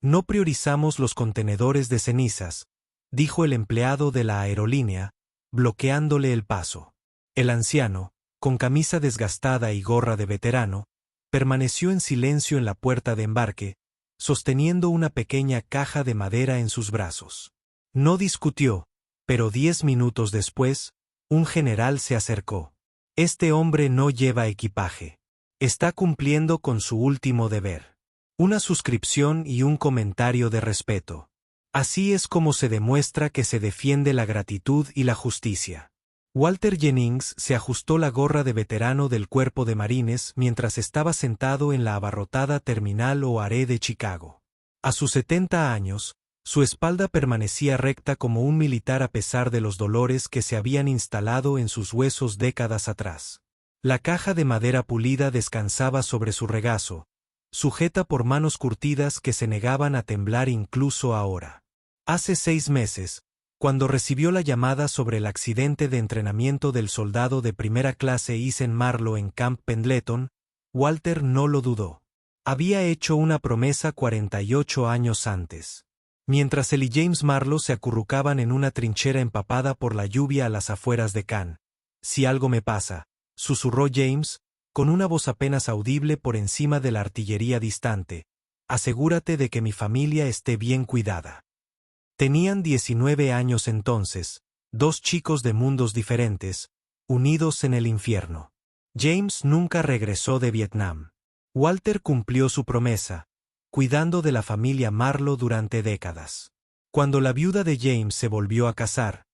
No priorizamos los contenedores de cenizas, dijo el empleado de la aerolínea, bloqueándole el paso. El anciano, con camisa desgastada y gorra de veterano, permaneció en silencio en la puerta de embarque, sosteniendo una pequeña caja de madera en sus brazos. No discutió, pero 10 minutos después, un general se acercó. Este hombre no lleva equipaje. Está cumpliendo con su último deber. Una suscripción y un comentario de respeto. Así es como se demuestra que se defiende la gratitud y la justicia. Walter Jennings se ajustó la gorra de veterano del Cuerpo de Marines mientras estaba sentado en la abarrotada Terminal O'Hare de Chicago. A sus 70 años, su espalda permanecía recta como un militar a pesar de los dolores que se habían instalado en sus huesos décadas atrás. La caja de madera pulida descansaba sobre su regazo, sujeta por manos curtidas que se negaban a temblar incluso ahora. Hace 6 meses, cuando recibió la llamada sobre el accidente de entrenamiento del soldado de primera clase Ethan Marlowe en Camp Pendleton, Walter no lo dudó. Había hecho una promesa 48 años antes. Mientras él y James Marlowe se acurrucaban en una trinchera empapada por la lluvia a las afueras de Cannes. «Si algo me pasa», susurró James, con una voz apenas audible por encima de la artillería distante, «asegúrate de que mi familia esté bien cuidada». Tenían 19 años entonces, 2 chicos de mundos diferentes, unidos en el infierno. James nunca regresó de Vietnam. Walter cumplió su promesa, cuidando de la familia Marlowe durante décadas. Cuando la viuda de James se volvió a casar,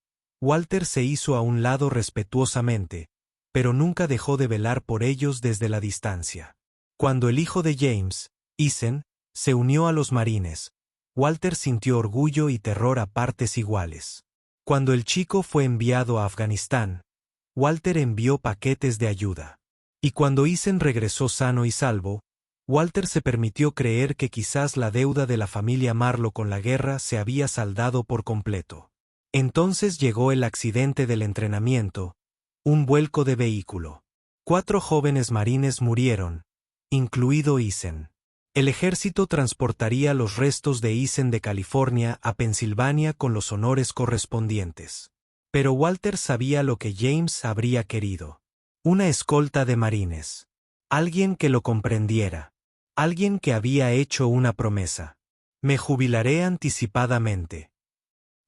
Walter se hizo a un lado respetuosamente, pero nunca dejó de velar por ellos desde la distancia. Cuando el hijo de James, Ethan, se unió a los marines, Walter sintió orgullo y terror a partes iguales. Cuando el chico fue enviado a Afganistán, Walter envió paquetes de ayuda. Y cuando Ethan regresó sano y salvo, Walter se permitió creer que quizás la deuda de la familia Marlowe con la guerra se había saldado por completo. Entonces llegó el accidente del entrenamiento, un vuelco de vehículo. 4 jóvenes marines murieron, incluido Ethan. El ejército transportaría los restos de Ethan de California a Pensilvania con los honores correspondientes. Pero Walter sabía lo que James habría querido. Una escolta de marines. Alguien que lo comprendiera. Alguien que había hecho una promesa. «Me jubilaré anticipadamente».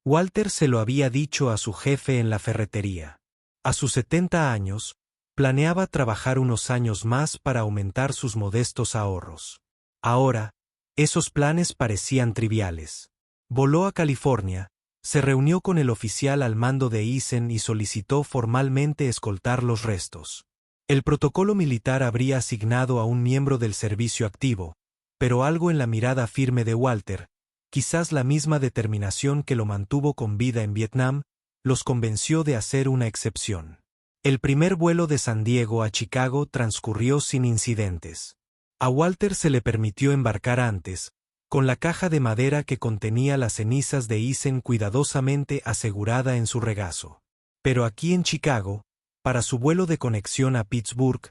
Walter se lo había dicho a su jefe en la ferretería. A sus 70 años, planeaba trabajar unos años más para aumentar sus modestos ahorros. Ahora, esos planes parecían triviales. Voló a California, se reunió con el oficial al mando de Ethan y solicitó formalmente escoltar los restos. El protocolo militar habría asignado a un miembro del servicio activo, pero algo en la mirada firme de Walter, quizás la misma determinación que lo mantuvo con vida en Vietnam, los convenció de hacer una excepción. El primer vuelo de San Diego a Chicago transcurrió sin incidentes. A Walter se le permitió embarcar antes, con la caja de madera que contenía las cenizas de Ethan cuidadosamente asegurada en su regazo. Pero aquí en Chicago, para su vuelo de conexión a Pittsburgh,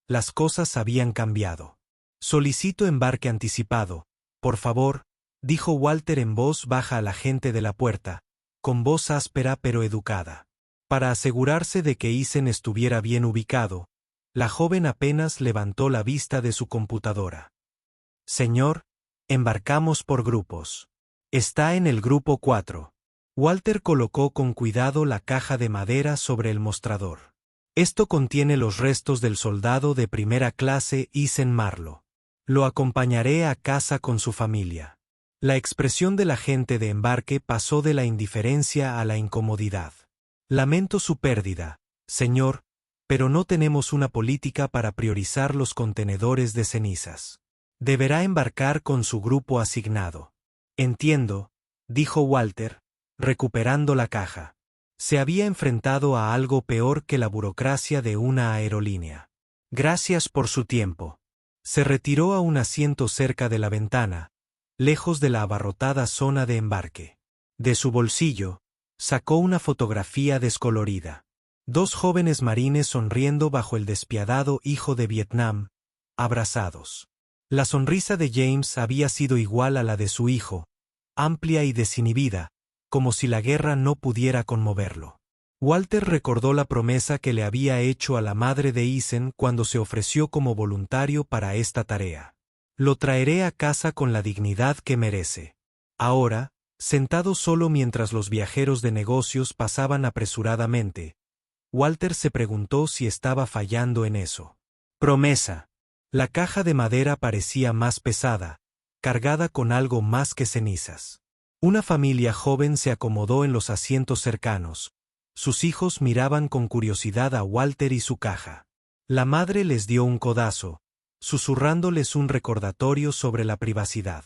las cosas habían cambiado. «Solicito embarque anticipado, por favor», dijo Walter en voz baja a la gente de la puerta, con voz áspera pero educada. Para asegurarse de que Ethan estuviera bien ubicado, la joven apenas levantó la vista de su computadora. «Señor, embarcamos por grupos. Está en el grupo 4. Walter colocó con cuidado la caja de madera sobre el mostrador. «Esto contiene los restos del soldado de primera clase Ethan Marlowe. Lo acompañaré a casa con su familia». La expresión del agente de embarque pasó de la indiferencia a la incomodidad. «Lamento su pérdida, señor, pero no tenemos una política para priorizar los contenedores de cenizas. Deberá embarcar con su grupo asignado». «Entiendo», dijo Walter, recuperando la caja. Se había enfrentado a algo peor que la burocracia de una aerolínea. «Gracias por su tiempo». Se retiró a un asiento cerca de la ventana, lejos de la abarrotada zona de embarque. De su bolsillo, sacó una fotografía descolorida. 2 jóvenes marines sonriendo bajo el despiadado hijo de Vietnam, abrazados. La sonrisa de James había sido igual a la de su hijo, amplia y desinhibida, como si la guerra no pudiera conmoverlo. Walter recordó la promesa que le había hecho a la madre de Ethan cuando se ofreció como voluntario para esta tarea. Lo traeré a casa con la dignidad que merece. Ahora, sentado solo mientras los viajeros de negocios pasaban apresuradamente, Walter se preguntó si estaba fallando en eso. Promesa. La caja de madera parecía más pesada, cargada con algo más que cenizas. Una familia joven se acomodó en los asientos cercanos. Sus hijos miraban con curiosidad a Walter y su caja. La madre les dio un codazo, susurrándoles un recordatorio sobre la privacidad.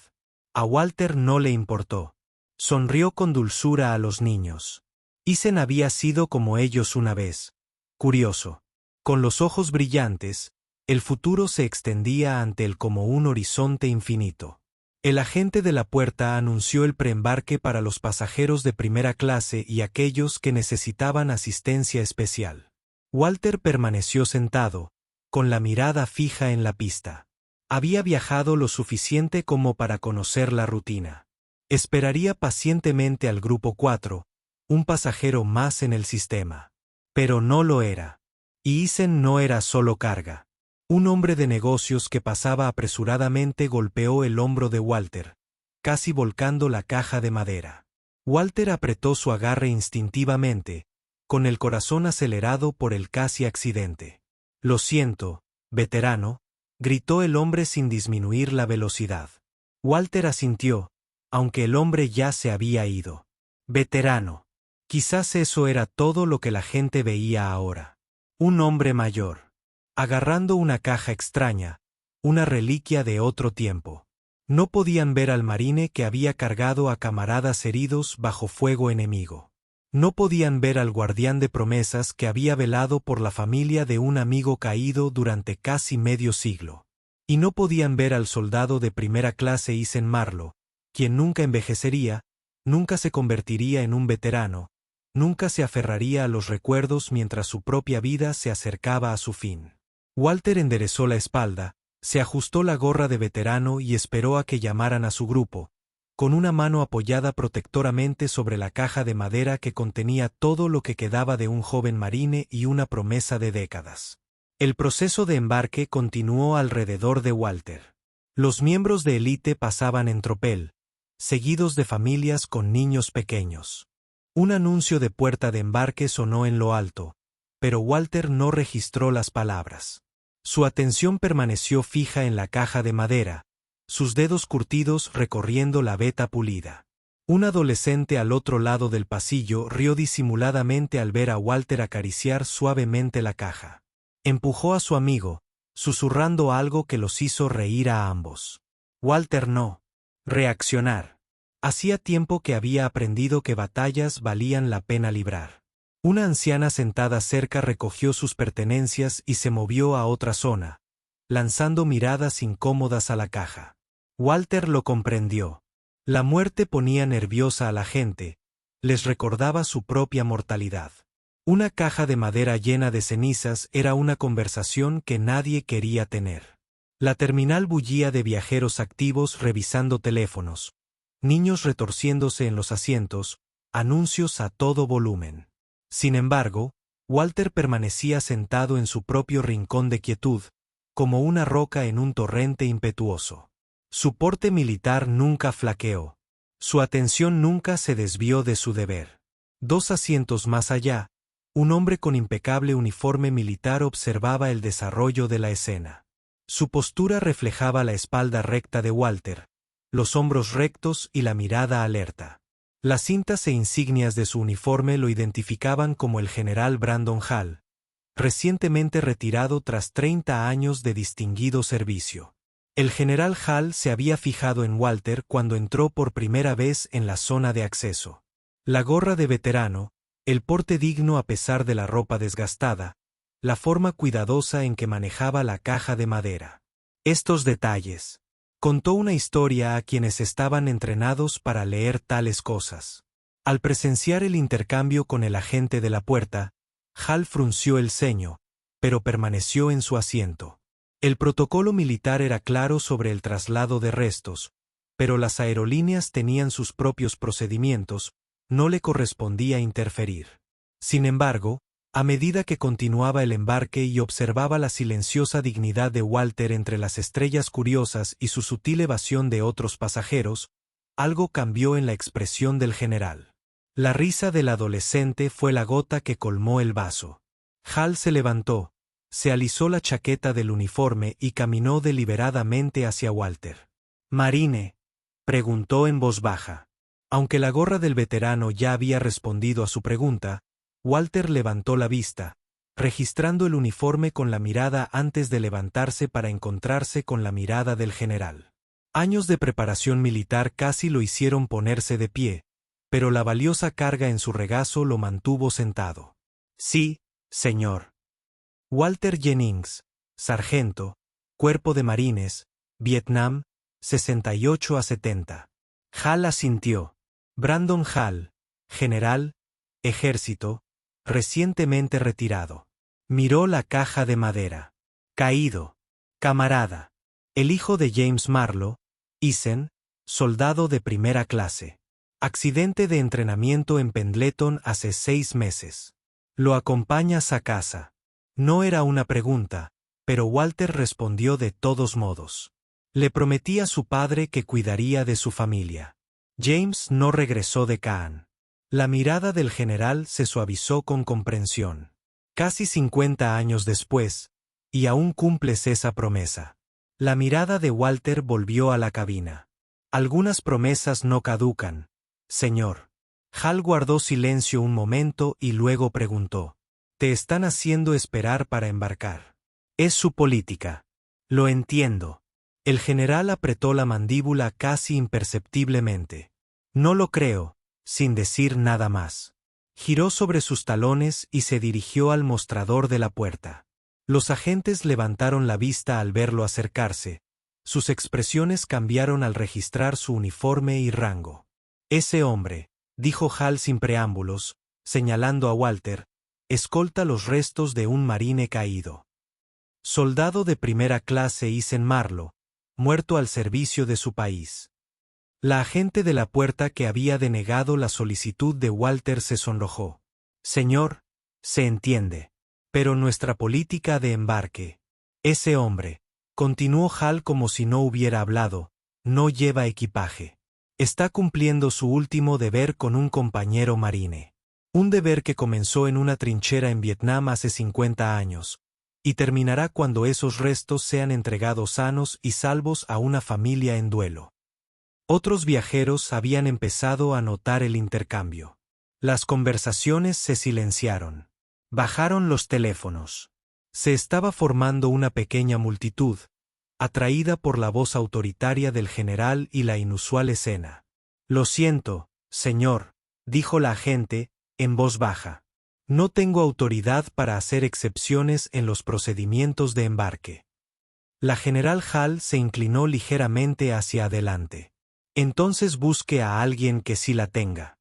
A Walter no le importó. Sonrió con dulzura a los niños. Ethan había sido como ellos una vez, curioso. Con los ojos brillantes, el futuro se extendía ante él como un horizonte infinito. El agente de la puerta anunció el preembarque para los pasajeros de primera clase y aquellos que necesitaban asistencia especial. Walter permaneció sentado, con la mirada fija en la pista. Había viajado lo suficiente como para conocer la rutina. Esperaría pacientemente al grupo 4, un pasajero más en el sistema. Pero no lo era. Y Ethan no era solo carga. Un hombre de negocios que pasaba apresuradamente golpeó el hombro de Walter, casi volcando la caja de madera. Walter apretó su agarre instintivamente, con el corazón acelerado por el casi accidente. «Lo siento, veterano», gritó el hombre sin disminuir la velocidad. Walter asintió, aunque el hombre ya se había ido. Veterano. Quizás eso era todo lo que la gente veía ahora. Un hombre mayor, agarrando una caja extraña, una reliquia de otro tiempo. No podían ver al marine que había cargado a camaradas heridos bajo fuego enemigo. No podían ver al guardián de promesas que había velado por la familia de un amigo caído durante casi medio siglo. Y no podían ver al soldado de primera clase Ethan Marlowe, quien nunca envejecería, nunca se convertiría en un veterano, nunca se aferraría a los recuerdos mientras su propia vida se acercaba a su fin. Walter enderezó la espalda, se ajustó la gorra de veterano y esperó a que llamaran a su grupo, con una mano apoyada protectoramente sobre la caja de madera que contenía todo lo que quedaba de un joven marine y una promesa de décadas. El proceso de embarque continuó alrededor de Walter. Los miembros de élite pasaban en tropel, seguidos de familias con niños pequeños. Un anuncio de puerta de embarque sonó en lo alto, pero Walter no registró las palabras. Su atención permaneció fija en la caja de madera, sus dedos curtidos recorriendo la veta pulida. Un adolescente al otro lado del pasillo rió disimuladamente al ver a Walter acariciar suavemente la caja. Empujó a su amigo, susurrando algo que los hizo reír a ambos. Walter no. Reaccionar. Hacía tiempo que había aprendido que batallas valían la pena librar. Una anciana sentada cerca recogió sus pertenencias y se movió a otra zona, lanzando miradas incómodas a la caja. Walter lo comprendió. La muerte ponía nerviosa a la gente, les recordaba su propia mortalidad. Una caja de madera llena de cenizas era una conversación que nadie quería tener. La terminal bullía de viajeros activos revisando teléfonos, niños retorciéndose en los asientos, anuncios a todo volumen. Sin embargo, Walter permanecía sentado en su propio rincón de quietud, como una roca en un torrente impetuoso. Su porte militar nunca flaqueó. Su atención nunca se desvió de su deber. 2 asientos más allá, un hombre con impecable uniforme militar observaba el desarrollo de la escena. Su postura reflejaba la espalda recta de Walter, los hombros rectos y la mirada alerta. Las cintas e insignias de su uniforme lo identificaban como el general Brandon Hall, recientemente retirado tras 30 años de distinguido servicio. El general Hall se había fijado en Walter cuando entró por primera vez en la zona de acceso. La gorra de veterano, el porte digno a pesar de la ropa desgastada, la forma cuidadosa en que manejaba la caja de madera. Estos detalles. Contó una historia a quienes estaban entrenados para leer tales cosas. Al presenciar el intercambio con el agente de la puerta, Hal frunció el ceño, pero permaneció en su asiento. El protocolo militar era claro sobre el traslado de restos, pero las aerolíneas tenían sus propios procedimientos, no le correspondía interferir. Sin embargo, a medida que continuaba el embarque y observaba la silenciosa dignidad de Walter entre las estrellas curiosas y su sutil evasión de otros pasajeros, algo cambió en la expresión del general. La risa del adolescente fue la gota que colmó el vaso. Hal se levantó, se alisó la chaqueta del uniforme y caminó deliberadamente hacia Walter. «Marine», preguntó en voz baja. Aunque la gorra del veterano ya había respondido a su pregunta, Walter levantó la vista, registrando el uniforme con la mirada antes de levantarse para encontrarse con la mirada del general. Años de preparación militar casi lo hicieron ponerse de pie, pero la valiosa carga en su regazo lo mantuvo sentado. «Sí, señor». Walter Jennings, sargento, Cuerpo de Marines, Vietnam, 68 a 70. Hal asintió. Brandon Hal, general, ejército, recientemente retirado. Miró la caja de madera. Caído. Camarada. El hijo de James Marlowe, Eisen, soldado de primera clase. Accidente de entrenamiento en Pendleton hace 6 meses. Lo acompañas a casa. No era una pregunta, pero Walter respondió de todos modos. Le prometí a su padre que cuidaría de su familia. James no regresó de Cannes. La mirada del general se suavizó con comprensión. Casi 50 años después, y aún cumples esa promesa. La mirada de Walter volvió a la cabina. Algunas promesas no caducan, señor. Hal guardó silencio un momento y luego preguntó. Te están haciendo esperar para embarcar. Es su política. Lo entiendo. El general apretó la mandíbula casi imperceptiblemente. No lo creo, sin decir nada más. Giró sobre sus talones y se dirigió al mostrador de la puerta. Los agentes levantaron la vista al verlo acercarse. Sus expresiones cambiaron al registrar su uniforme y rango. Ese hombre, dijo Hal sin preámbulos, señalando a Walter, escolta los restos de un marine caído. Soldado de primera clase Eisen Marlowe, muerto al servicio de su país. La agente de la puerta que había denegado la solicitud de Walter se sonrojó. Señor, se entiende. Pero nuestra política de embarque. Ese hombre, continuó Hal como si no hubiera hablado, no lleva equipaje. Está cumpliendo su último deber con un compañero marine. Un deber que comenzó en una trinchera en Vietnam hace 50 años, y terminará cuando esos restos sean entregados sanos y salvos a una familia en duelo. Otros viajeros habían empezado a notar el intercambio. Las conversaciones se silenciaron. Bajaron los teléfonos. Se estaba formando una pequeña multitud, atraída por la voz autoritaria del general y la inusual escena. Lo siento, señor, dijo la agente, en voz baja. No tengo autoridad para hacer excepciones en los procedimientos de embarque. La general Hal se inclinó ligeramente hacia adelante. Entonces busque a alguien que sí la tenga.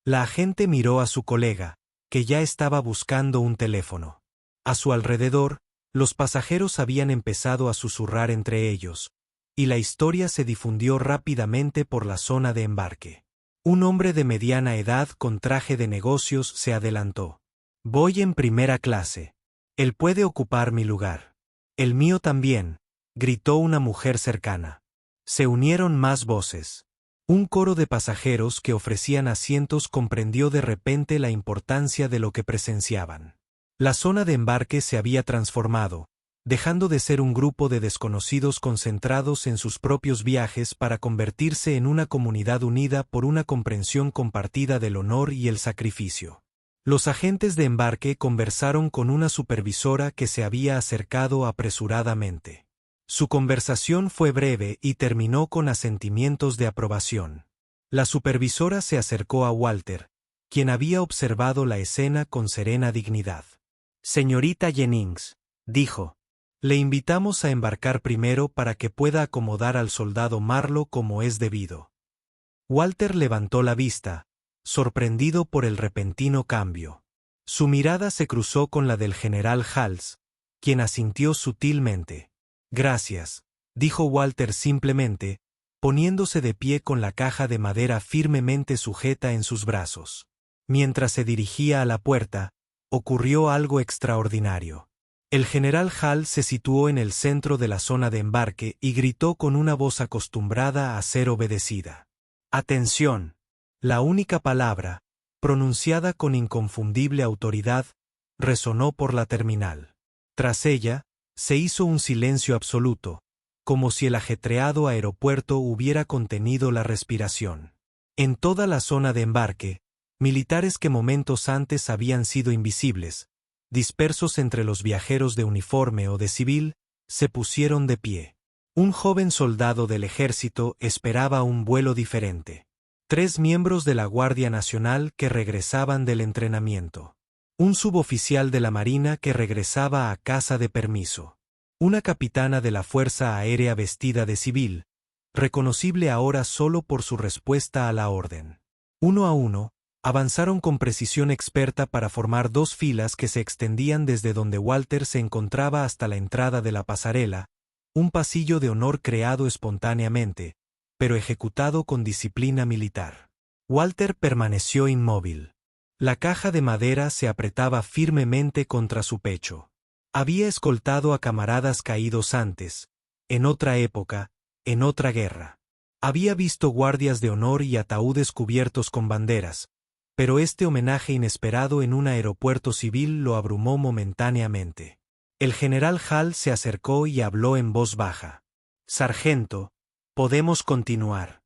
La agente miró a su colega, que ya estaba buscando un teléfono. A su alrededor, los pasajeros habían empezado a susurrar entre ellos, y la historia se difundió rápidamente por la zona de embarque. Un hombre de mediana edad con traje de negocios se adelantó. Voy en primera clase. Él puede ocupar mi lugar. El mío también, gritó una mujer cercana. Se unieron más voces. Un coro de pasajeros que ofrecían asientos comprendió de repente la importancia de lo que presenciaban. La zona de embarque se había transformado, dejando de ser un grupo de desconocidos concentrados en sus propios viajes para convertirse en una comunidad unida por una comprensión compartida del honor y el sacrificio. Los agentes de embarque conversaron con una supervisora que se había acercado apresuradamente. Su conversación fue breve y terminó con asentimientos de aprobación. La supervisora se acercó a Walter, quien había observado la escena con serena dignidad. Señorita Jennings, dijo, le invitamos a embarcar primero para que pueda acomodar al soldado Marlowe como es debido. Walter levantó la vista, sorprendido por el repentino cambio. Su mirada se cruzó con la del general Hals, quien asintió sutilmente. Gracias, dijo Walter simplemente, poniéndose de pie con la caja de madera firmemente sujeta en sus brazos. Mientras se dirigía a la puerta, ocurrió algo extraordinario. El general Hall se situó en el centro de la zona de embarque y gritó con una voz acostumbrada a ser obedecida. «¡Atención!». La única palabra, pronunciada con inconfundible autoridad, resonó por la terminal. Tras ella, se hizo un silencio absoluto, como si el ajetreado aeropuerto hubiera contenido la respiración. En toda la zona de embarque, militares que momentos antes habían sido invisibles, dispersos entre los viajeros de uniforme o de civil, se pusieron de pie. Un joven soldado del ejército esperaba un vuelo diferente. 3 miembros de la Guardia Nacional que regresaban del entrenamiento. Un suboficial de la Marina que regresaba a casa de permiso. Una capitana de la Fuerza Aérea vestida de civil, reconocible ahora solo por su respuesta a la orden. Uno a uno, avanzaron con precisión experta para formar 2 filas que se extendían desde donde Walter se encontraba hasta la entrada de la pasarela, un pasillo de honor creado espontáneamente, pero ejecutado con disciplina militar. Walter permaneció inmóvil. La caja de madera se apretaba firmemente contra su pecho. Había escoltado a camaradas caídos antes, en otra época, en otra guerra. Había visto guardias de honor y ataúdes cubiertos con banderas, pero este homenaje inesperado en un aeropuerto civil lo abrumó momentáneamente. El general Hall se acercó y habló en voz baja. «Sargento, podemos continuar».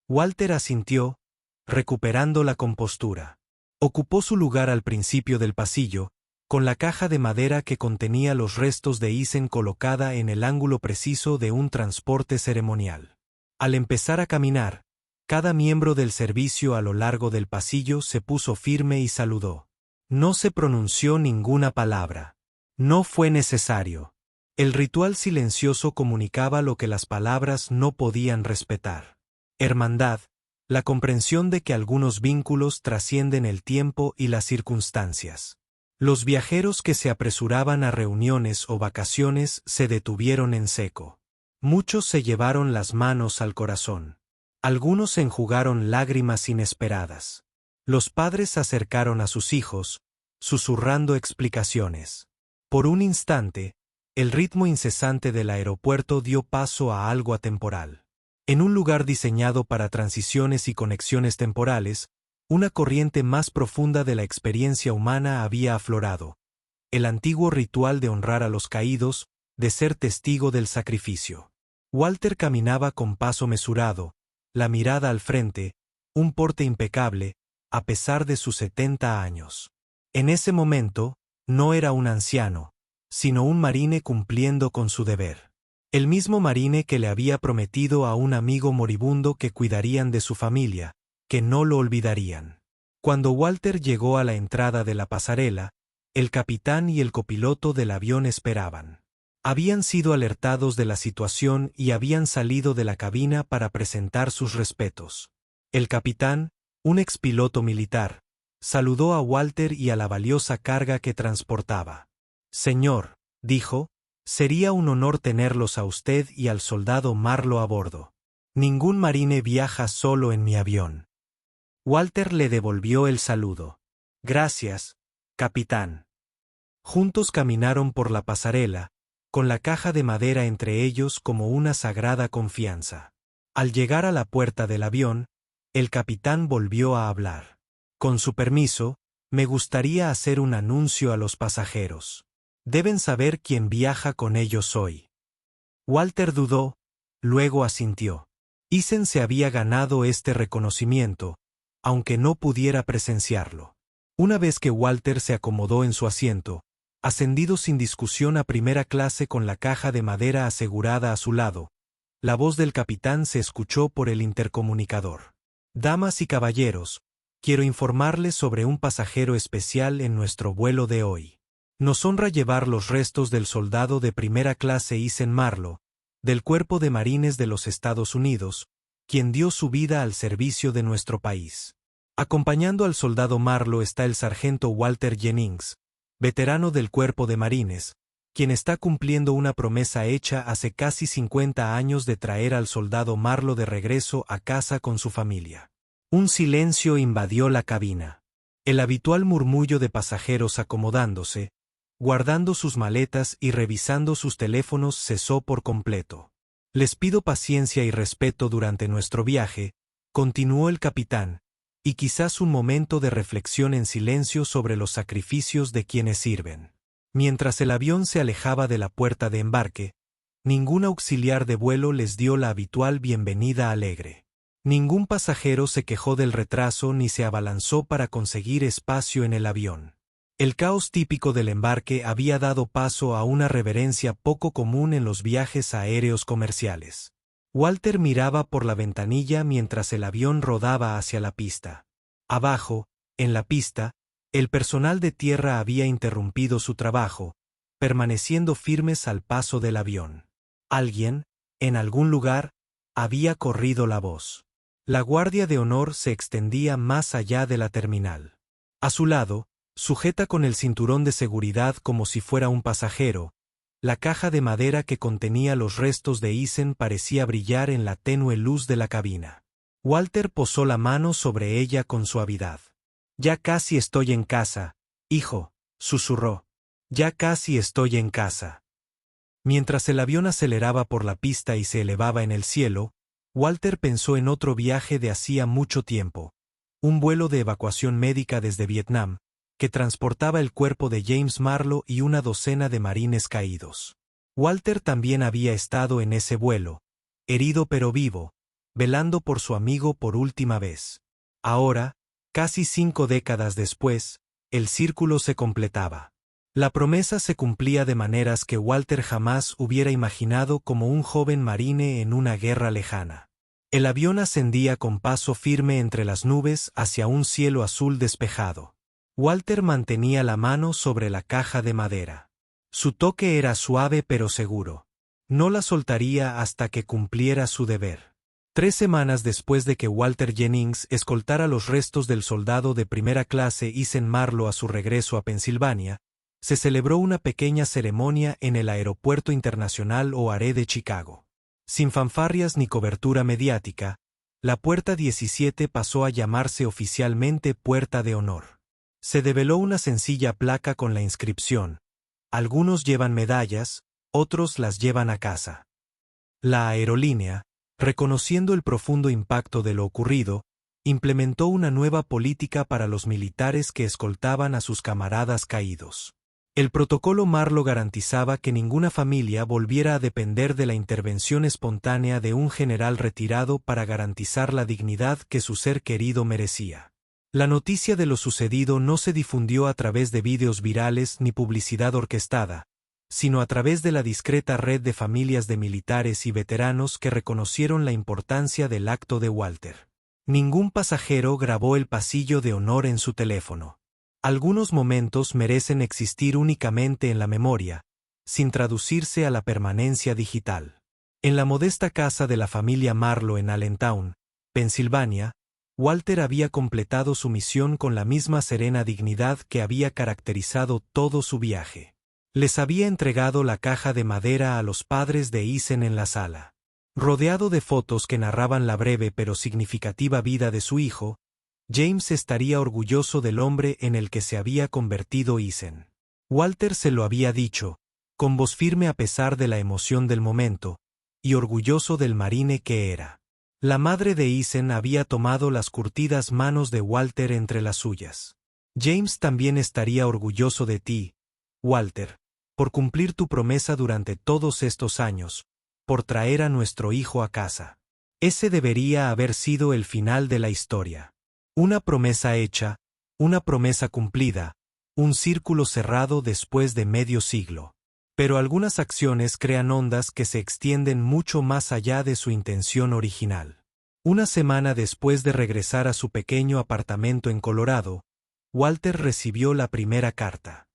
Walter asintió, recuperando la compostura. Ocupó su lugar al principio del pasillo, con la caja de madera que contenía los restos de Isen colocada en el ángulo preciso de un transporte ceremonial. Al empezar a caminar, cada miembro del servicio a lo largo del pasillo se puso firme y saludó. No se pronunció ninguna palabra. No fue necesario. El ritual silencioso comunicaba lo que las palabras no podían respetar. Hermandad, la comprensión de que algunos vínculos trascienden el tiempo y las circunstancias. Los viajeros que se apresuraban a reuniones o vacaciones se detuvieron en seco. Muchos se llevaron las manos al corazón. Algunos enjugaron lágrimas inesperadas. Los padres acercaron a sus hijos, susurrando explicaciones. Por un instante, el ritmo incesante del aeropuerto dio paso a algo atemporal. En un lugar diseñado para transiciones y conexiones temporales, una corriente más profunda de la experiencia humana había aflorado. El antiguo ritual de honrar a los caídos, de ser testigo del sacrificio. Walter caminaba con paso mesurado, la mirada al frente, un porte impecable, a pesar de sus 70 años. En ese momento, no era un anciano, sino un marine cumpliendo con su deber. El mismo marine que le había prometido a un amigo moribundo que cuidarían de su familia, que no lo olvidarían. Cuando Walter llegó a la entrada de la pasarela, el capitán y el copiloto del avión esperaban. Habían sido alertados de la situación y habían salido de la cabina para presentar sus respetos. El capitán, un expiloto militar, saludó a Walter y a la valiosa carga que transportaba. «Señor», dijo, «sería un honor tenerlos a usted y al soldado Marlowe a bordo. Ningún marine viaja solo en mi avión». Walter le devolvió el saludo. «Gracias, capitán». Juntos caminaron por la pasarela, con la caja de madera entre ellos como una sagrada confianza. Al llegar a la puerta del avión, el capitán volvió a hablar. «Con su permiso, me gustaría hacer un anuncio a los pasajeros. Deben saber quién viaja con ellos hoy». Walter dudó, luego asintió. Isen se había ganado este reconocimiento, aunque no pudiera presenciarlo. Una vez que Walter se acomodó en su asiento, ascendido sin discusión a primera clase con la caja de madera asegurada a su lado, la voz del capitán se escuchó por el intercomunicador. «Damas y caballeros, quiero informarles sobre un pasajero especial en nuestro vuelo de hoy. Nos honra llevar los restos del soldado de primera clase Isen Marlowe, del Cuerpo de Marines de los Estados Unidos, quien dio su vida al servicio de nuestro país. Acompañando al soldado Marlowe está el sargento Walter Jennings, veterano del Cuerpo de Marines, quien está cumpliendo una promesa hecha hace casi 50 años de traer al soldado Marlowe de regreso a casa con su familia. Un silencio invadió la cabina. El habitual murmullo de pasajeros acomodándose, guardando sus maletas y revisando sus teléfonos cesó por completo. Les pido paciencia y respeto durante nuestro viaje, continuó el capitán, y quizás un momento de reflexión en silencio sobre los sacrificios de quienes sirven. Mientras el avión se alejaba de la puerta de embarque, ningún auxiliar de vuelo les dio la habitual bienvenida alegre. Ningún pasajero se quejó del retraso ni se abalanzó para conseguir espacio en el avión. El caos típico del embarque había dado paso a una reverencia poco común en los viajes aéreos comerciales. Walter miraba por la ventanilla mientras el avión rodaba hacia la pista. Abajo, en la pista, el personal de tierra había interrumpido su trabajo, permaneciendo firmes al paso del avión. Alguien, en algún lugar, había corrido la voz. La guardia de honor se extendía más allá de la terminal. A su lado, sujeta con el cinturón de seguridad como si fuera un pasajero, la caja de madera que contenía los restos de Eason parecía brillar en la tenue luz de la cabina. Walter posó la mano sobre ella con suavidad. «Ya casi estoy en casa, hijo», susurró. «Ya casi estoy en casa». Mientras el avión aceleraba por la pista y se elevaba en el cielo, Walter pensó en otro viaje de hacía mucho tiempo, un vuelo de evacuación médica desde Vietnam, que transportaba el cuerpo de James Marlowe y una docena de marines caídos. Walter también había estado en ese vuelo, herido pero vivo, velando por su amigo por última vez. Ahora, casi 5 décadas después, el círculo se completaba. La promesa se cumplía de maneras que Walter jamás hubiera imaginado como un joven marine en una guerra lejana. El avión ascendía con paso firme entre las nubes hacia un cielo azul despejado. Walter mantenía la mano sobre la caja de madera. Su toque era suave pero seguro. No la soltaría hasta que cumpliera su deber. 3 semanas después de que Walter Jennings escoltara los restos del soldado de primera clase Eason Marlowe a su regreso a Pensilvania, se celebró una pequeña ceremonia en el Aeropuerto Internacional O'Hare de Chicago. Sin fanfarrias ni cobertura mediática, la Puerta 17 pasó a llamarse oficialmente Puerta de Honor. Se develó una sencilla placa con la inscripción: algunos llevan medallas, otros las llevan a casa. La aerolínea, reconociendo el profundo impacto de lo ocurrido, implementó una nueva política para los militares que escoltaban a sus camaradas caídos. El protocolo Marlowe garantizaba que ninguna familia volviera a depender de la intervención espontánea de un general retirado para garantizar la dignidad que su ser querido merecía. La noticia de lo sucedido no se difundió a través de vídeos virales ni publicidad orquestada, sino a través de la discreta red de familias de militares y veteranos que reconocieron la importancia del acto de Walter. Ningún pasajero grabó el pasillo de honor en su teléfono. Algunos momentos merecen existir únicamente en la memoria, sin traducirse a la permanencia digital. En la modesta casa de la familia Marlowe en Allentown, Pensilvania, Walter había completado su misión con la misma serena dignidad que había caracterizado todo su viaje. Les había entregado la caja de madera a los padres de Eason en la sala. Rodeado de fotos que narraban la breve pero significativa vida de su hijo, James estaría orgulloso del hombre en el que se había convertido Eason. Walter se lo había dicho, con voz firme a pesar de la emoción del momento, y orgulloso del marine que era. La madre de Eason había tomado las curtidas manos de Walter entre las suyas. James también estaría orgulloso de ti, Walter, por cumplir tu promesa durante todos estos años, por traer a nuestro hijo a casa. Ese debería haber sido el final de la historia. Una promesa hecha, una promesa cumplida, un círculo cerrado después de medio siglo. Pero algunas acciones crean ondas que se extienden mucho más allá de su intención original. Una semana después de regresar a su pequeño apartamento en Colorado, Walter recibió la primera carta.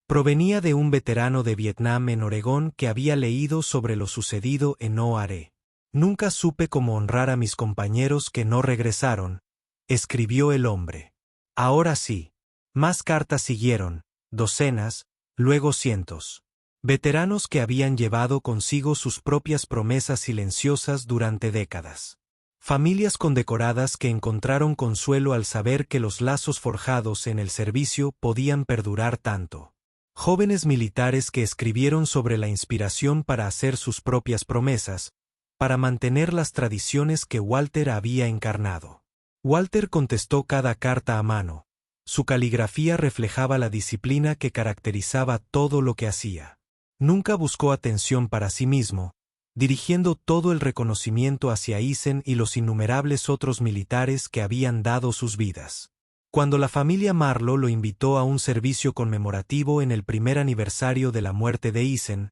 Provenía de un veterano de Vietnam en Oregón que había leído sobre lo sucedido en O'Hare. Nunca supe cómo honrar a mis compañeros que no regresaron, escribió el hombre. Ahora sí. Más cartas siguieron, docenas, luego cientos. Veteranos que habían llevado consigo sus propias promesas silenciosas durante décadas. Familias condecoradas que encontraron consuelo al saber que los lazos forjados en el servicio podían perdurar tanto. Jóvenes militares que escribieron sobre la inspiración para hacer sus propias promesas, para mantener las tradiciones que Walter había encarnado. Walter contestó cada carta a mano. Su caligrafía reflejaba la disciplina que caracterizaba todo lo que hacía. Nunca buscó atención para sí mismo, dirigiendo todo el reconocimiento hacia Eisen y los innumerables otros militares que habían dado sus vidas. Cuando la familia Marlowe lo invitó a un servicio conmemorativo en el primer aniversario de la muerte de Eisen,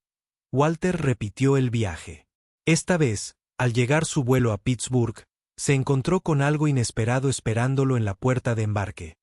Walter repitió el viaje. Esta vez, al llegar su vuelo a Pittsburgh, se encontró con algo inesperado esperándolo en la puerta de embarque.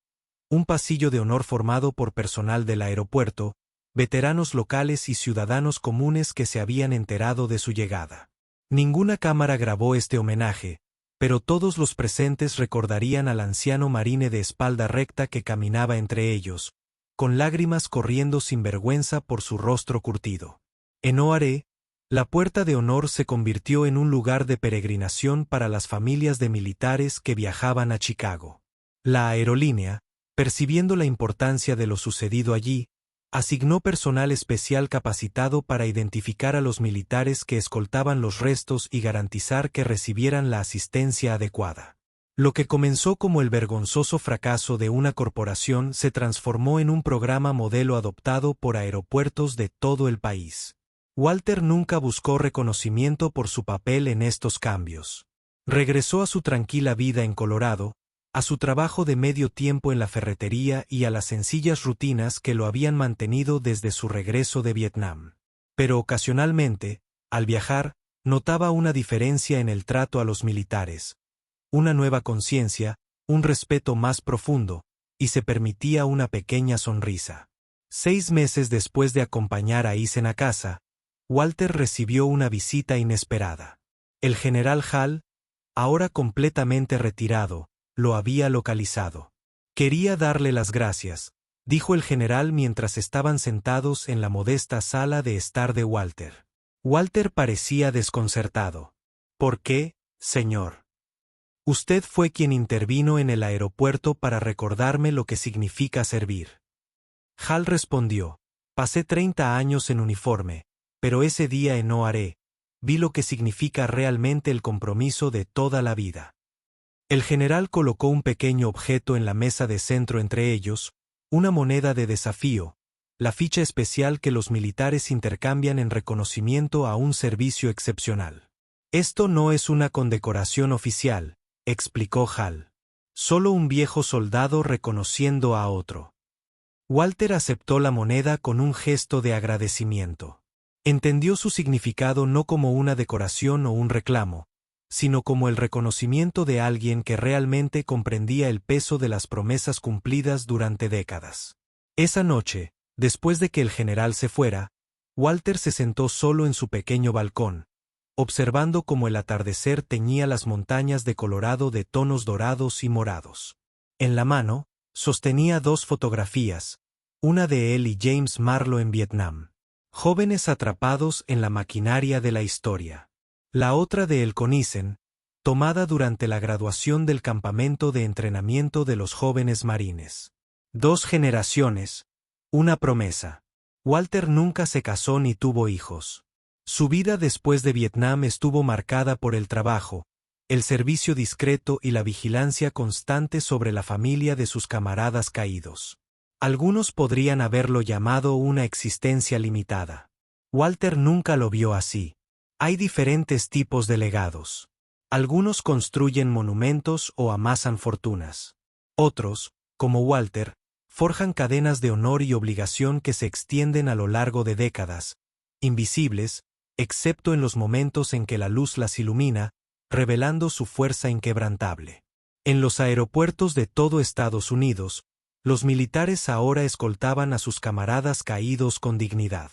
Un pasillo de honor formado por personal del aeropuerto, veteranos locales y ciudadanos comunes que se habían enterado de su llegada. Ninguna cámara grabó este homenaje, pero todos los presentes recordarían al anciano marine de espalda recta que caminaba entre ellos, con lágrimas corriendo sin vergüenza por su rostro curtido. En OARE, la puerta de honor se convirtió en un lugar de peregrinación para las familias de militares que viajaban a Chicago. La aerolínea, percibiendo la importancia de lo sucedido allí, asignó personal especial capacitado para identificar a los militares que escoltaban los restos y garantizar que recibieran la asistencia adecuada. Lo que comenzó como el vergonzoso fracaso de una corporación se transformó en un programa modelo adoptado por aeropuertos de todo el país. Walter nunca buscó reconocimiento por su papel en estos cambios. Regresó a su tranquila vida en Colorado, a su trabajo de medio tiempo en la ferretería y a las sencillas rutinas que lo habían mantenido desde su regreso de Vietnam. Pero ocasionalmente, al viajar, notaba una diferencia en el trato a los militares, una nueva conciencia, un respeto más profundo, y se permitía una pequeña sonrisa. 6 meses después de acompañar a Eisen a casa, Walter recibió una visita inesperada. El general Hall, ahora completamente retirado, lo había localizado. Quería darle las gracias, dijo el general mientras estaban sentados en la modesta sala de estar de Walter. Walter parecía desconcertado. ¿Por qué, señor? Usted fue quien intervino en el aeropuerto para recordarme lo que significa servir. Hall respondió, pasé 30 años en uniforme, pero ese día en OARE, vi lo que significa realmente el compromiso de toda la vida. El general colocó un pequeño objeto en la mesa de centro entre ellos, una moneda de desafío, la ficha especial que los militares intercambian en reconocimiento a un servicio excepcional. Esto no es una condecoración oficial, explicó Hall. Solo un viejo soldado reconociendo a otro. Walter aceptó la moneda con un gesto de agradecimiento. Entendió su significado no como una decoración o un reclamo, sino como el reconocimiento de alguien que realmente comprendía el peso de las promesas cumplidas durante décadas. Esa noche, después de que el general se fuera, Walter se sentó solo en su pequeño balcón, observando cómo el atardecer teñía las montañas de Colorado de tonos dorados y morados. En la mano, sostenía 2 fotografías, una de él y James Marlowe en Vietnam, jóvenes atrapados en la maquinaria de la historia. La otra de él con Eisen, tomada durante la graduación del campamento de entrenamiento de los jóvenes marines. 2 generaciones, una promesa. Walter nunca se casó ni tuvo hijos. Su vida después de Vietnam estuvo marcada por el trabajo, el servicio discreto y la vigilancia constante sobre la familia de sus camaradas caídos. Algunos podrían haberlo llamado una existencia limitada. Walter nunca lo vio así. Hay diferentes tipos de legados. Algunos construyen monumentos o amasan fortunas. Otros, como Walter, forjan cadenas de honor y obligación que se extienden a lo largo de décadas, invisibles, excepto en los momentos en que la luz las ilumina, revelando su fuerza inquebrantable. En los aeropuertos de todo Estados Unidos, los militares ahora escoltaban a sus camaradas caídos con dignidad.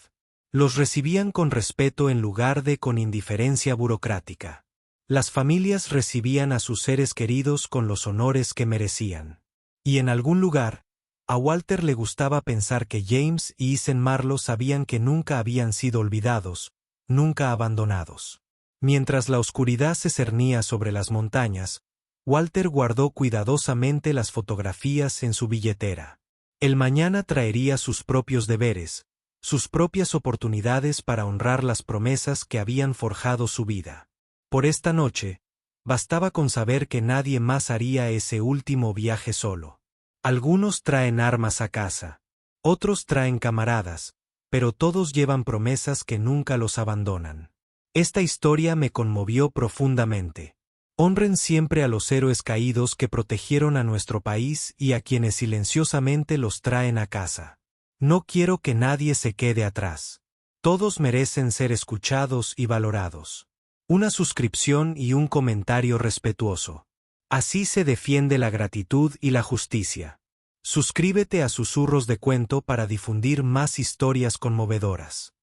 Los recibían con respeto en lugar de con indiferencia burocrática. Las familias recibían a sus seres queridos con los honores que merecían. Y en algún lugar, A Walter le gustaba pensar que James y Ethan Marlowe sabían que nunca habían sido olvidados, nunca abandonados. Mientras la oscuridad se cernía sobre las montañas, Walter guardó cuidadosamente las fotografías en su billetera. El mañana traería sus propios deberes, sus propias oportunidades para honrar las promesas que habían forjado su vida. Por esta noche, bastaba con saber que nadie más haría ese último viaje solo. Algunos traen armas a casa, otros traen camaradas, pero todos llevan promesas que nunca los abandonan. Esta historia me conmovió profundamente. Honren siempre a los héroes caídos que protegieron a nuestro país y a quienes silenciosamente los traen a casa. No quiero que nadie se quede atrás. Todos merecen ser escuchados y valorados. Una suscripción y un comentario respetuoso. Así se defiende la gratitud y la justicia. Suscríbete a Susurros de Cuento para difundir más historias conmovedoras.